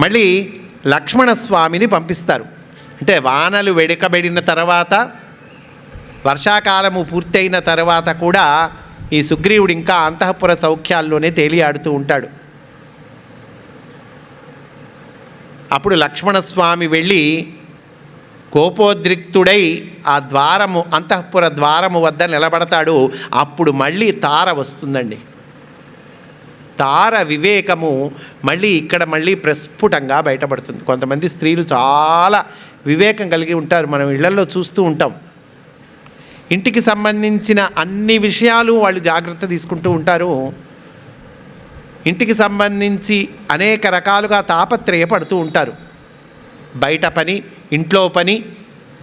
మళ్ళీ లక్ష్మణస్వామిని పంపిస్తారు. అంటే వానలు వెడకబడిన తర్వాత, వర్షాకాలము పూర్తయిన తర్వాత కూడా ఈ సుగ్రీవుడు ఇంకా అంతఃపుర సౌఖ్యాల్లోనే తేలియాడుతూ ఉంటాడు. అప్పుడు లక్ష్మణస్వామి వెళ్ళి కోపోద్రిక్తుడై ఆ ద్వారము, అంతఃపుర ద్వారము వద్ద నిలబడతాడు. అప్పుడు మళ్ళీ తార వస్తుందండి. తార వివేకము మళ్ళీ ప్రస్ఫుటంగా బయటపడుతుంది. కొంతమంది స్త్రీలు చాలా వివేకం కలిగి ఉంటారు, మనం ఇళ్లలో చూస్తూ ఉంటాం. ఇంటికి సంబంధించిన అన్ని విషయాలు వాళ్ళు జాగ్రత్త తీసుకుంటూ ఉంటారు. ఇంటికి సంబంధించి అనేక రకాలుగా తాపత్రయపడుతూ ఉంటారు. బయట పని, ఇంట్లో పని,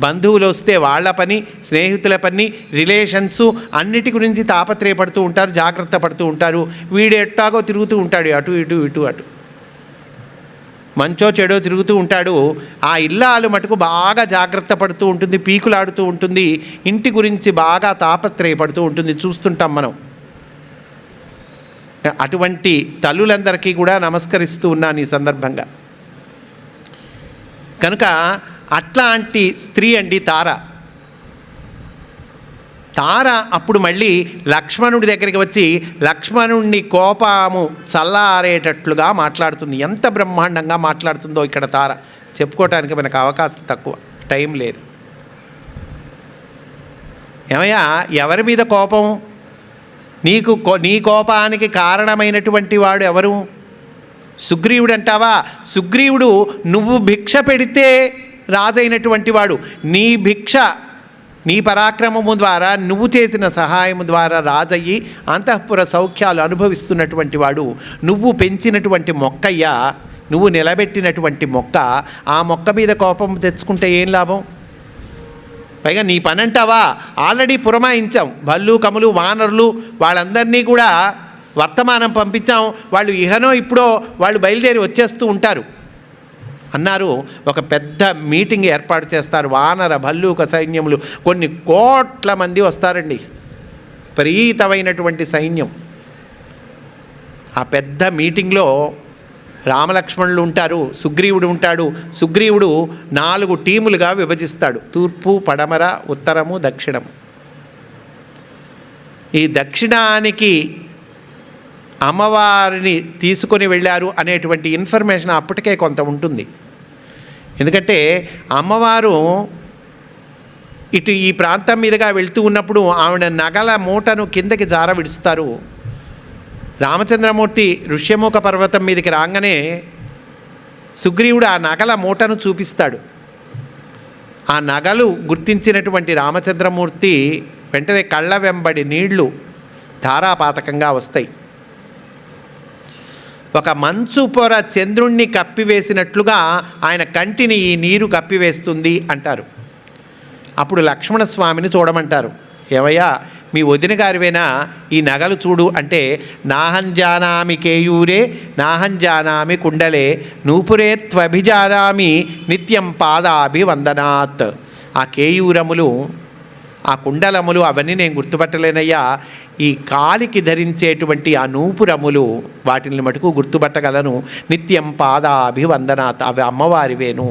బంధువులు వస్తే వాళ్ళ పని, స్నేహితుల పని, రిలేషన్సు అన్నిటి గురించి తాపత్రయపడుతూ ఉంటారు, జాగ్రత్త పడుతూ ఉంటారు. వీడు ఎట్టాగో తిరుగుతూ ఉంటాడు, అటు ఇటు ఇటు అటు, మంచో చెడో తిరుగుతూ ఉంటాడు. ఆ ఇల్లాలు మటుకు బాగా జాగ్రత్త పడుతూ ఉంటుంది, పీకులాడుతూ ఉంటుంది, ఇంటి గురించి బాగా తాపత్రయపడుతూ ఉంటుంది, చూస్తుంటాం మనం. అటువంటి తల్లులందరికీ కూడా నమస్కరిస్తూ ఉన్నాను ఈ సందర్భంగా. కనుక అట్లాంటి స్త్రీ అండి తార. తార అప్పుడు మళ్ళీ లక్ష్మణుడి దగ్గరికి వచ్చి లక్ష్మణుడిని కోపము చల్లారేటట్లుగా మాట్లాడుతుంది. ఎంత బ్రహ్మాండంగా మాట్లాడుతుందో ఇక్కడ తార, చెప్పుకోవటానికి మనకు అవకాశం తక్కువ, టైం లేదు. ఏమయ్యా, ఎవరి మీద కోపం? నీ కోపానికి కారణమైనటువంటి వాడు ఎవరు? సుగ్రీవుడు అంటావా? సుగ్రీవుడు నువ్వు భిక్ష పెడితే రాజైనటువంటి వాడు. నీ భిక్ష, నీ పరాక్రమము ద్వారా, నువ్వు చేసిన సహాయము ద్వారా రాజయ్యి అంతఃపుర సౌఖ్యాలు అనుభవిస్తున్నటువంటి వాడు. నువ్వు పెంచినటువంటి మొక్కయ్యా, నువ్వు నిలబెట్టినటువంటి మొక్క. ఆ మొక్క మీద కోపం తెచ్చుకుంటే ఏం లాభం? పైగా నీ పని అంటావా? ఆల్రెడీ పురమాయించాం, భల్లు కములు వానరులు వాళ్ళందరినీ కూడా వర్తమానం పంపించాం. వాళ్ళు ఇహనో ఇప్పుడో వాళ్ళు బయలుదేరి వచ్చేస్తూ ఉంటారు అన్నారు. ఒక పెద్ద మీటింగ్ ఏర్పాటు చేస్తారు. వానర భల్లూక సైన్యములు కొన్ని కోట్ల మంది వస్తారండి, విపరీతమైనటువంటి సైన్యం. ఆ పెద్ద మీటింగ్లో రామలక్ష్మణులు ఉంటారు, సుగ్రీవుడు ఉంటాడు. సుగ్రీవుడు 4 టీములుగా విభజిస్తాడు, తూర్పు, పడమర, ఉత్తరము, దక్షిణము. ఈ దక్షిణానికి అమ్మవారిని తీసుకొని వెళ్ళారు అనేటువంటి ఇన్ఫర్మేషన్ అప్పటికే కొంత ఉంటుంది. ఎందుకంటే అమ్మవారు ఇటు ఈ ప్రాంతం మీదుగా వెళ్తూ ఉన్నప్పుడు ఆవిడ నగల మూటను కిందకి జార విడుస్తారు. రామచంద్రమూర్తి ఋష్యముఖ పర్వతం మీదకి రాగానే సుగ్రీవుడు ఆ నగల మూటను చూపిస్తాడు. ఆ నగలు గుర్తించినటువంటి రామచంద్రమూర్తి వెంటనే కళ్ళ వెంబడి నీళ్లు ధారాపాతకంగా వస్తాయి. ఒక మంచు పొర చంద్రుణ్ణి కప్పివేసినట్లుగా ఆయన కంటిని ఈ నీరు కప్పివేస్తుంది అంటారు. అప్పుడు లక్ష్మణస్వామిని చూడమంటారు. ఏవయ్యా, మీ వదిన గారివేనా ఈ నగలు చూడు అంటే, నాహంజానామి కేయూరే నాహంజానామి కుండలే నూపురే త్వభిజానామి నిత్యం పాదాభివందనాత్. ఆ కేయూరములు, ఆ కుండలములు అవన్నీ నేను గుర్తుపట్టలేనయ్యా. ఈ కాలికి ధరించేటువంటి ఆ నూపురములు వాటిని మటుకు గుర్తుపట్టగలను. నిత్యం పాదాభివందనాత్, అవి అమ్మవారివేను.